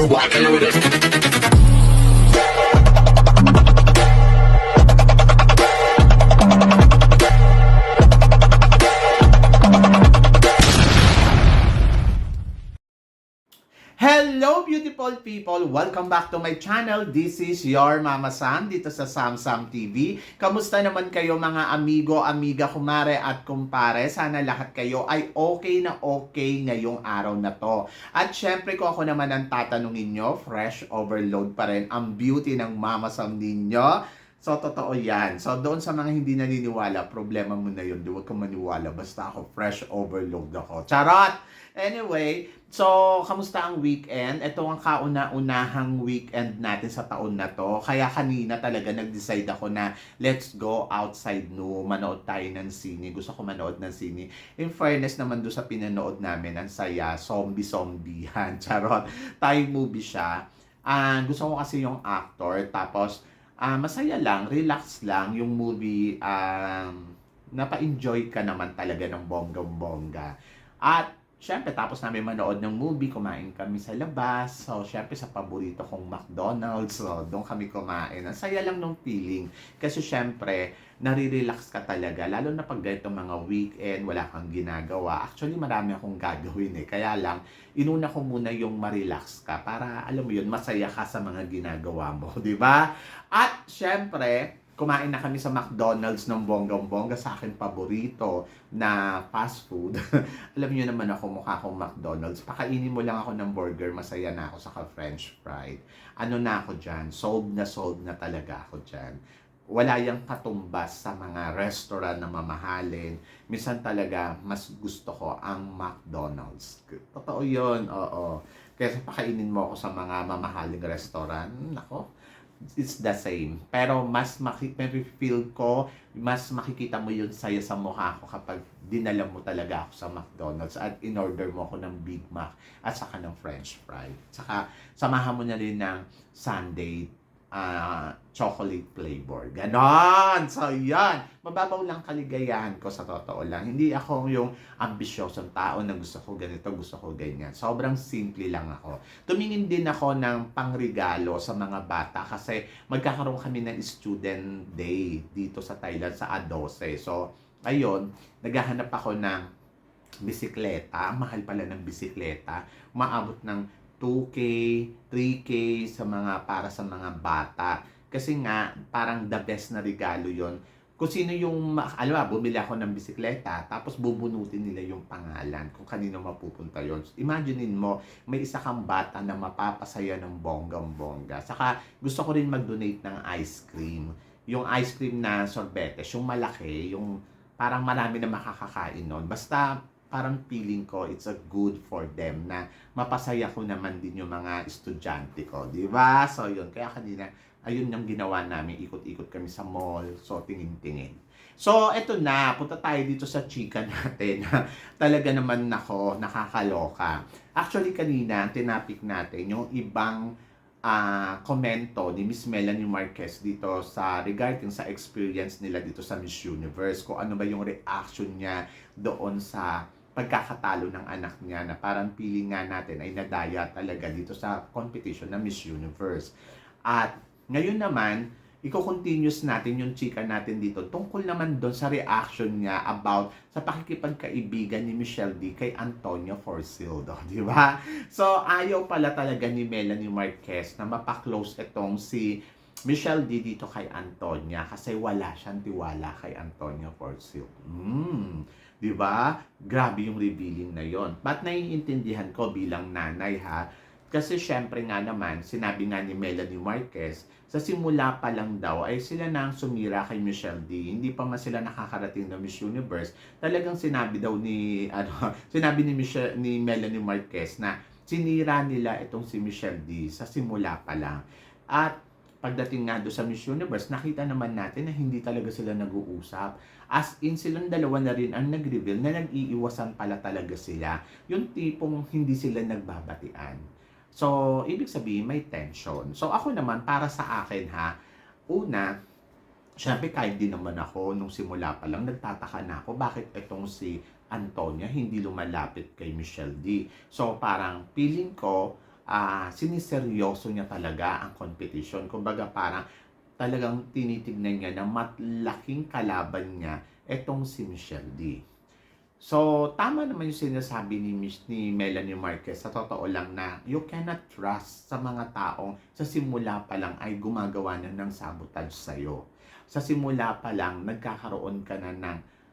rockin' with it. Hello beautiful people! Welcome back to my channel. This is your Mama Sam dito sa Sam Sam TV. Kamusta naman kayo mga amigo, amiga, kumare at kumpare? Sana lahat kayo ay okay na okay ngayong araw na to. At syempre kung ako naman ang tatanungin nyo, fresh overload pa rin ang beauty ng Mama Sam ninyo. So, totoo yan. So, doon sa mga hindi naniniwala, problema mo na yun. Huwag kang maniwala. Basta ako, fresh overload ako. Charot! Anyway, so, kamusta ang weekend? Ito ang kauna-unahang weekend natin sa taon na to. Kaya kanina talaga nag-decide ako na let's go outside no. Manood tayo ng sine. Gusto ko manood ng sine. In fairness naman doon sa pinanood namin, ang saya. Zombie-zombiehan. Charot. Thai movie siya. Gusto ko kasi yung actor. Tapos, masaya lang, relax lang yung movie, napa-enjoy ka naman talaga ng bonggang-bongga. At syempre tapos namin manood ng movie, kumain kami sa labas. So syempre sa paborito kong McDonald's, so doon kami kumain. Ang saya lang nung feeling kasi syempre nare-relax ka talaga, lalo na pag ganito mga weekend, wala kang ginagawa. Actually marami akong gagawin kaya lang inuna ko muna yung ma-relax ka para alam mo yun, masaya ka sa mga ginagawa mo, di ba? At syempre, kumain na kami sa McDonald's ng bonggang-bongga, sa akin paborito na fast food. Alam niyo naman ako, mukha akong McDonald's. Pakainin mo lang ako ng burger, masaya na ako, saka french fried. Ano na ako dyan? Sold na talaga ako dyan. Wala yang katumbas sa mga restaurant na mamahalin. Minsan talaga, mas gusto ko ang McDonald's. Totoo yun, oo. Kaya pakainin mo ako sa mga mamahaling restaurant, nako, it's the same. Pero mas feel ko, mas makikita mo yun saya sa mukha ko kapag dinala mo talaga ako sa McDonald's at in-order mo ako ng Big Mac at saka ng French fry. Saka samahan mo na rin ng sundae, chocolate flavor. Ganon! So, yan. Mababaw lang kaligayahan ko sa totoo lang. Hindi ako yung ambisyosong tao na gusto ko ganito, gusto ko ganyan. Sobrang simple lang ako. Tumingin din ako ng pangregalo sa mga bata kasi magkakaroon kami ng student day dito sa Thailand sa A12. So, ayun, naghahanap ako ng bisikleta. Ang mahal pala ng bisikleta. Umaabot ng 2K, 3K para sa mga bata. Kasi nga, parang the best na regalo yon. Kung sino yung, alam mo, bumili ako ng bisikleta, tapos bubunutin nila yung pangalan kung kanino mapupunta yon. Imaginein mo, may isa kang bata na mapapasaya ng bonggang-bongga. Saka, gusto ko rin mag-donate ng ice cream. Yung ice cream na sorbetes, yung malaki, yung parang marami na makakakain nun. Basta, parang feeling ko it's a good for them na mapasaya ko naman din yung mga estudyante ko, di ba? So yun, kaya kanina ayun yung ginawa namin, ikot-ikot kami sa mall, so tingin-tingin. So eto na, punta tayo dito sa chika natin. Talaga naman nako, nakakaloka. Actually kanina tinapik natin yung ibang komento ni Miss Melanie Marquez dito sa regarding sa experience nila dito sa Miss Universe, kung ano ba yung reaction niya doon sa pagkakatalo ng anak niya na parang feeling nga natin ay nadaya talaga dito sa competition na Miss Universe. At ngayon naman, i-continuous natin yung chika natin dito tungkol naman doon sa reaction niya about sa pakikipagkaibigan ni Michelle D kay Antonio Forcildo, di ba? So, ayaw pala talaga ni Melanie Marquez na mapaklose itong si Michelle D dito kay Antonia kasi wala siyang tiwala kay Antonio Forcildo. Di ba? Grabe yung revealing na yon. But naiintindihan ko bilang nanay ha. Kasi syempre nga naman, sinabi nga ni Melanie Marquez, sa simula pa lang daw ay sila na ang sumira kay Michelle D. Hindi pa man sila nakakarating ng Miss Universe. Talagang sinabi daw ni sinabi ni Melanie Marquez na sinira nila itong si Michelle D sa simula pa lang. At pagdating nga doon sa Miss Universe, nakita naman natin na hindi talaga sila nag-uusap. As in, silang dalawa na rin ang nag-reveal na nag-iiwasan pala talaga sila. Yung tipong hindi sila nagbabatian. So, ibig sabihin, may tension. So, ako naman, para sa akin ha, una, syempre kahit din naman ako, nung simula pa lang, nagtataka na ako, bakit itong si Antonia hindi lumalapit kay Michelle D. So, parang feeling ko, siniseryoso niya talaga ang competition. Kumbaga parang talagang tinitignan niya na malaking kalaban niya etong si Michelle D. So, tama naman yung sinasabi ni Melanie Marquez. Sa totoo lang na you cannot trust sa mga taong sa simula pa lang ay gumagawa na ng sabotage sa'yo. Sa simula pa lang, nagkakaroon ka na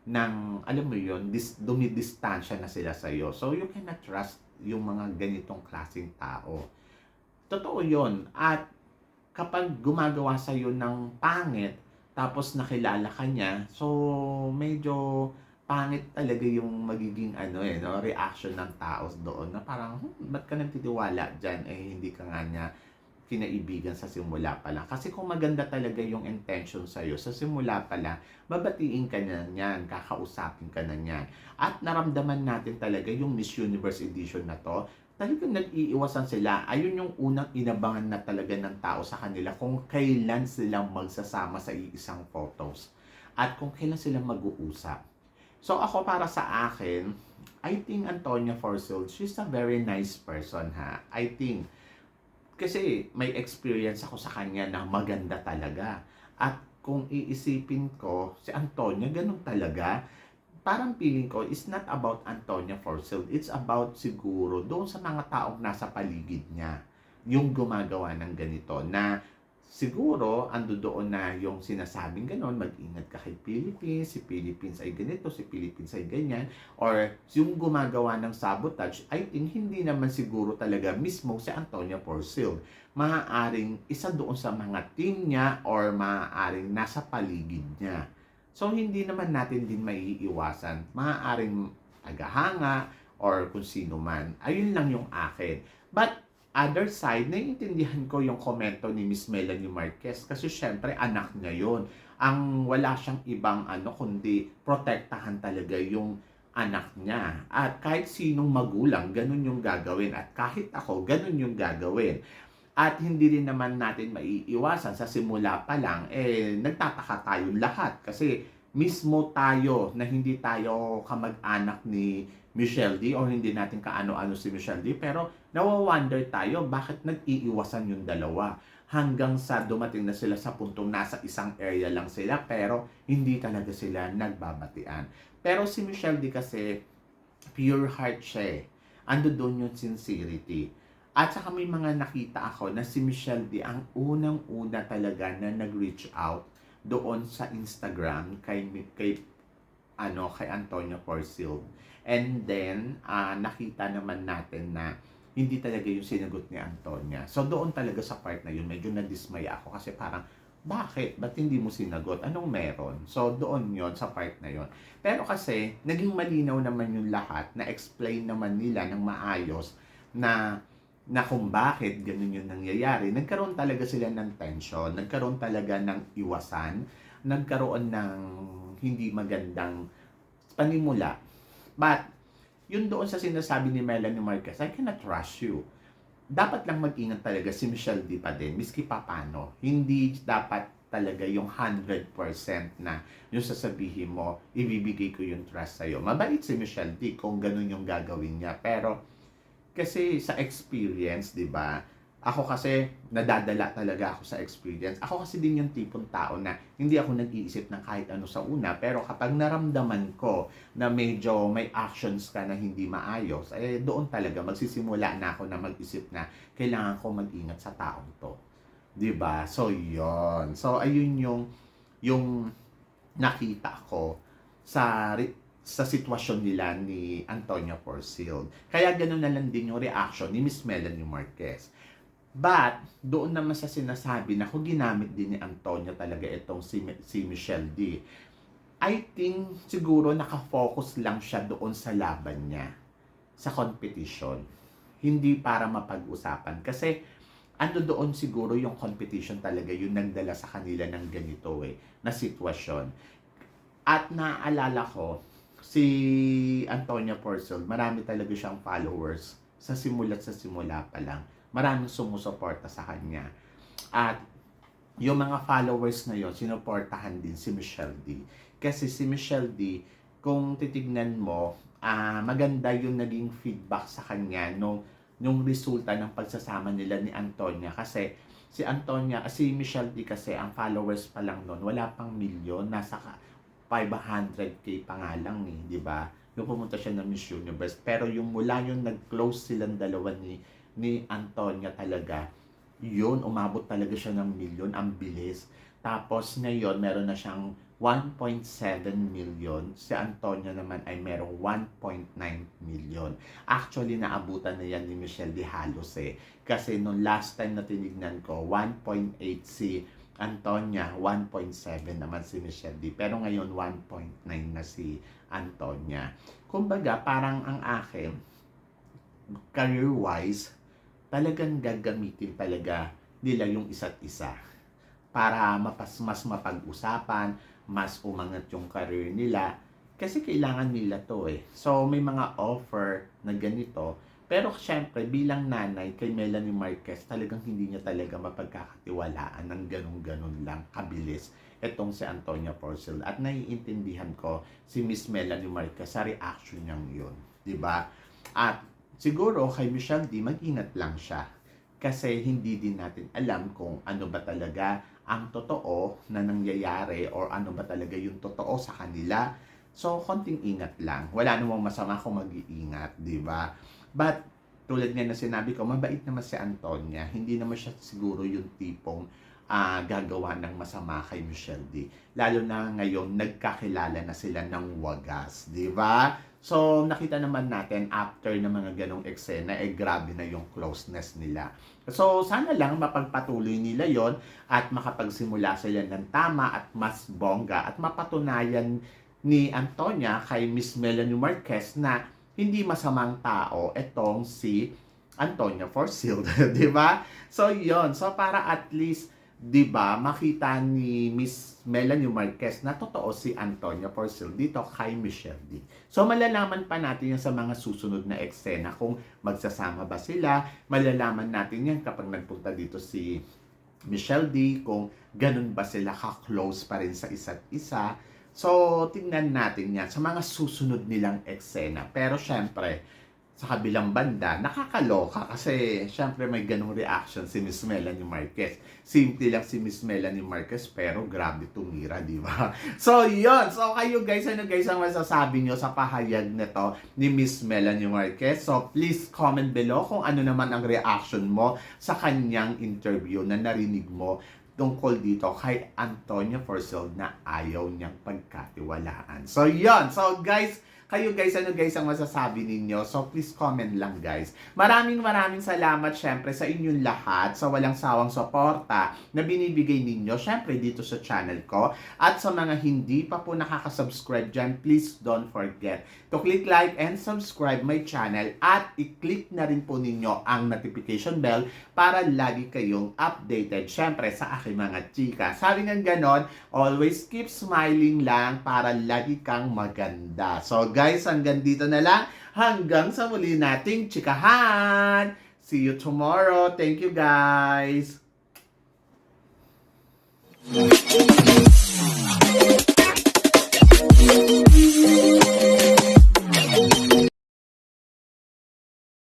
ng alam mo yun, dumidistansya na sila sa'yo. So, you cannot trust yung mga ganitong klaseng tao. Totoo yun. At kapag gumagawa sa'yo ng pangit, tapos nakilala ka niya, so medyo pangit talaga yung magiging no, reaction ng tao doon na parang, ba't ka nagtitiwala dyan? Eh, hindi ka nga niya kinaibigan sa simula pa lang. Kasi kung maganda talaga yung intention sa'yo, sa simula pa lang, babatiin ka na niyan, kakausapin ka na niyan. At naramdaman natin talaga yung Miss Universe edition na to, talagang nag-iiwasan sila. Ayun yung unang inabangan na talaga ng tao sa kanila kung kailan sila magsasama sa iisang photos. At kung kailan sila mag-uusap. So ako para sa akin, I think Antonia Forsyth, she's a very nice person ha. I think, kasi may experience ako sa kanya na maganda talaga. At kung iisipin ko, si Antonia ganun talaga. Parang feeling ko, it's not about Antonia Forsyth. It's about siguro doon sa mga taong nasa paligid niya. Yung gumagawa ng ganito na siguro ando doon na yung sinasabing gano'n, mag-ingat ka kay Philippines, si Philippines ay ganito, si Philippines ay ganyan, or yung gumagawa ng sabotage, I think hindi naman siguro talaga mismo si Antonia Forsyth. Maaaring isa doon sa mga team niya or maaaring nasa paligid niya. So, hindi naman natin din maiiwasan. Maaaring agahanga or kung sino man. Ayun lang yung akin. But, other side, naiintindihan ko yung komento ni Miss Melanie Marquez kasi syempre anak niya yun. Ang wala siyang ibang kundi protektahan talaga yung anak niya. At kahit sinong magulang, ganun yung gagawin. At kahit ako, ganun yung gagawin. At hindi rin naman natin maiiwasan sa simula pa lang, nagtataka tayong lahat. Kasi mismo tayo na hindi tayo kamag-anak ni Michelle D o hindi natin kaano-ano si Michelle D, pero nawa-wonder tayo bakit nag-iiwasan yung dalawa hanggang sa dumating na sila sa puntong nasa isang area lang sila pero hindi talaga sila nagbabatian. Pero si Michelle D kasi pure heart siya eh. Ando doon yung sincerity. At saka may mga nakita ako na si Michelle D ang unang-una talaga na nag-reach out doon sa Instagram kay Antonia Forsyth. And then nakita naman natin na hindi talaga yung sinagot ni Antonia. So doon talaga sa part na yun, medyo nadismay ako kasi parang bakit? Ba't hindi mo sinagot? Anong meron? So doon yon sa part na yon. Pero kasi naging malinaw naman yung lahat, na explain naman nila ng maayos na kung bakit ganun yung nangyayari. Nagkaroon talaga sila ng tension, nagkaroon talaga ng iwasan, nagkaroon ng hindi magandang panimula. But, yun doon sa sinasabi ni Melanie Marquez, I cannot trust you. Dapat lang mag-ingat talaga si Michelle D pa din, miski papano. Hindi dapat talaga yung 100% na yung sasabihin mo, ibibigay ko yung trust sa'yo. Mabait si Michelle D kung ganun yung gagawin niya. Pero, kasi sa experience, 'di ba? Ako kasi nadadala talaga ako sa experience. Ako kasi din yung tipong tao na hindi ako nag-iisip ng kahit ano sa una, pero kapag naramdaman ko na medyo may actions ka na hindi maayos, doon talaga magsisimula na ako na mag-isip na kailangan ko mag-ingat sa taong 'to. 'Di ba? So 'yon. So ayun yung nakita ko sa sitwasyon nila ni Antonia Forsyth. Kaya gano'n na lang din yung reaction ni Miss Melanie Marquez. But, doon naman sa sinasabi na kung ginamit din ni Antonia talaga itong si Michelle D. I think siguro nakafocus lang siya doon sa laban niya, sa competition. Hindi para mapag-usapan. Kasi, ano doon siguro yung competition talaga yung nagdala sa kanila ng ganito na sitwasyon. At naaalala ko, si Antonia Forsyth, marami talaga siyang followers sa simula pa lang. Maraming sumusuporta sa kanya. At yung mga followers na yon, sinuportahan din si Michelle D. Kasi si Michelle D, kung titignan mo, maganda yung naging feedback sa kanya yung resulta ng pagsasama nila ni Antonia. Kasi si Michelle D kasi, ang followers pa lang nun, wala pang milyon, nasa 500k pa nga lang di ba? Yung pumunta siya ng Miss Universe. Pero yung mula yung nag-close silang dalawa ni Antonia talaga, yun, umabot talaga siya ng milyon, ang bilis. Tapos ngayon, meron na siyang 1.7 million. Si Antonia naman ay merong 1.9 million. Actually, naabutan na yan ni Michelle Di halos Kasi nung last time na tinignan ko, 1.8 si Antonia, 1.7 naman si Michelle D. Pero ngayon, 1.9 na si Antonia. Kumbaga, parang ang akin, career-wise, talagang gagamitin talaga nila yung isa't isa para mas mapag-usapan, mas umangat yung career nila. Kasi kailangan nila to So, may mga offer na ganito. Pero syempre, bilang nanay kay Melanie Marquez, talagang hindi niya talaga mapagkakatiwalaan ng ganun-ganun lang kabilis itong si Antonia Porcel. At naiintindihan ko si Miss Melanie Marquez sa reaction niyang yun. Diba? At siguro kay Michelle D, mag-ingat lang siya. Kasi hindi din natin alam kung ano ba talaga ang totoo na nangyayari or ano ba talaga yung totoo sa kanila. So, konting ingat lang. Wala namang masama kung mag-iingat, di ba? But, tulad nga na sinabi ko, mabait naman si Antonia. Hindi naman siya siguro yung tipong gagawa ng masama kay Michelle D. Lalo na ngayon, nagkakilala na sila ng wagas, di ba? So, nakita naman natin after ng mga ganong eksena, grabe na yung closeness nila. So, sana lang mapagpatuloy nila yon at makapagsimula sila ng tama at mas bongga at mapatunayan ni Antonia kay Miss Melanie Marquez na hindi masamang tao itong si Antonia Porcel, di ba? So, yon. So, para at least, di ba, makita ni Miss Melanie Marquez na totoo si Antonia Porcel dito kay Michelle D. So, malalaman pa natin yan sa mga susunod na eksena kung magsasama ba sila. Malalaman natin yan kapag nagpunta dito si Michelle D, kung ganun ba sila ka-close pa rin sa isa't isa. So, tingnan natin yan sa mga susunod nilang eksena. Pero syempre, sa kabilang banda, nakakaloka kasi syempre may ganong reaction si Miss Melanie Marquez. Simple lang si Miss Melanie Marquez pero grabe tumira, di ba? So, yun. So, kayo guys, ano guys ang masasabi nyo sa pahayag na to ni Miss Melanie Marquez? So, please comment below kung ano naman ang reaction mo sa kanyang interview na narinig mo tungkol dito kay Antonia Porcel na ayaw niyang pagkatiwalaan. So, yun. So, guys, kayo guys, ano guys ang masasabi ninyo? So, please comment lang guys. Maraming salamat syempre sa inyong lahat sa walang sawang suporta na binibigay ninyo syempre dito sa channel ko. At sa mga hindi pa po nakaka-subscribe dyan, please don't forget to click like and subscribe my channel at i-click na rin po ninyo ang notification bell para lagi kayong updated syempre sa aking mga chika. Sabi nga ganon, always keep smiling lang para lagi kang maganda. So guys, hanggang dito na lang. Hanggang sa muli nating chikahan. See you tomorrow. Thank you guys.